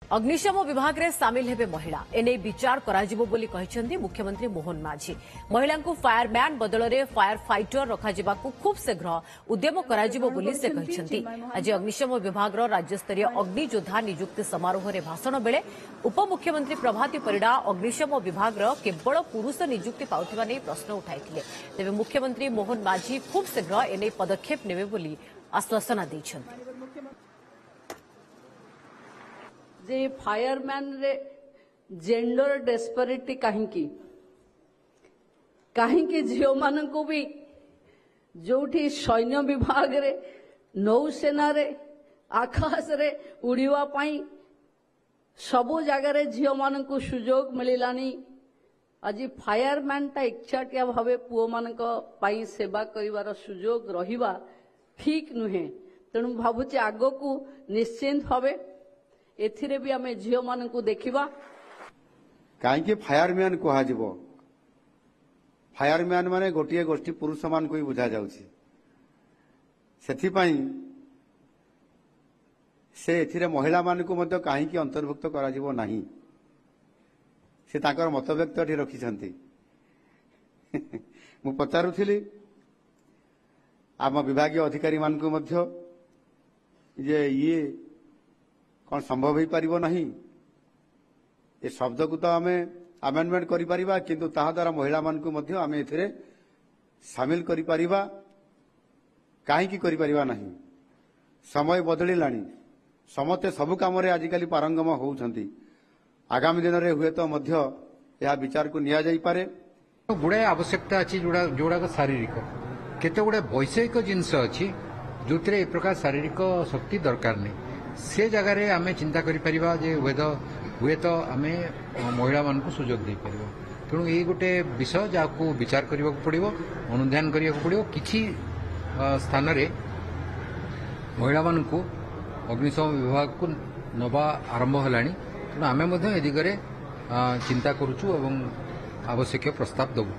अग्निशम विभाग में सामिल हेबे महिला एने विचार कराजिबो बोली कहिसेंती मुख्यमंत्री मोहन माझी। महिला को फायरमैन बदल में फायर फाइटर रखाजिबाकू खूब शीघ्र उद्यम कराजिबो बोली से कहिसेंती। आज अग्निशम विभाग राज्यस्तरीय अग्नियोद्धा नियुक्ति समारोह में भाषण बेले उपमुख्यमंत्री प्रभाती परिडा अग्निशम विभाग केवल पुरुष नियुक्ति पाउथिबा नै प्रश्न उठाइथिले। तेबे मुख्यमंत्री मोहन माझी खूब शीघ्र एने पदक्षेप नेबे बोली आश्वासन दैछन्ती। जे फायरमैन रे जेंडर डेस्परिटी कहीं झील मान को भी जोठी सैन्य विभाग रे नौसेना रे आकाश रे उड़ीवा पाई सबु जगार झील मान को सुजोग मिलानी। आज फायरमैन टा इच्छाटिया भावे पुओ मान पाई सेवा करिवार सुजोग रहिबा ठीक नुहे। तेणु भावुचे आगो को निश्चिंत भावे एथिरे भी आमे झील मान को देखिबा। कहीं फायरमैन कह फायरमैन माने गोटे गोष्ठी पुरुष मान को ही बुझा जाउछि। सेथिपाई से एथिरे महिला मान को मध्य कहीं अंतर्भुक्त करा जिवो नाही से ताकर मत व्यक्त एठी रखिछंती। मु पचारुथिली आम विभागीय अधिकारी मान को मध्य जे ये कौन संभव हो पारिबो नहीं ए शब्द को तो आमे अमेंडमेंट करि परिबा किंतु ताहा द्वारा महिला मान को मध्य आमे एथिरे शामिल करि परिबा काहे की करि परिबा नहीं। समय बदलिलानी समते सब काम रे आजिकली पारंगम होउछंती। आगामी दिन रे हुए तो मध्य यह विचार को निया जाई पारे। गुड़ाए आवश्यकता अच्छी जोड़ा शारीरिक केते गुड़े वैषयिक जिनस अच्छी जो ए प्रकार शारीरिक शक्ति दरकार नहीं से जगार आम चिंता कर हुए तो आम महिला मान को सुजोग दे पार। तेणु ये गोटे विषय जहाँ विचार करने को पड़ो अनुधान करने को पड़ो। किसी स्थान रे महिला मान को अग्निशम विभाग को नवा आरंभ होलानी। तेणु आम ए दिगरे चिंता करुचु एवं आवश्यक प्रस्ताव दबु।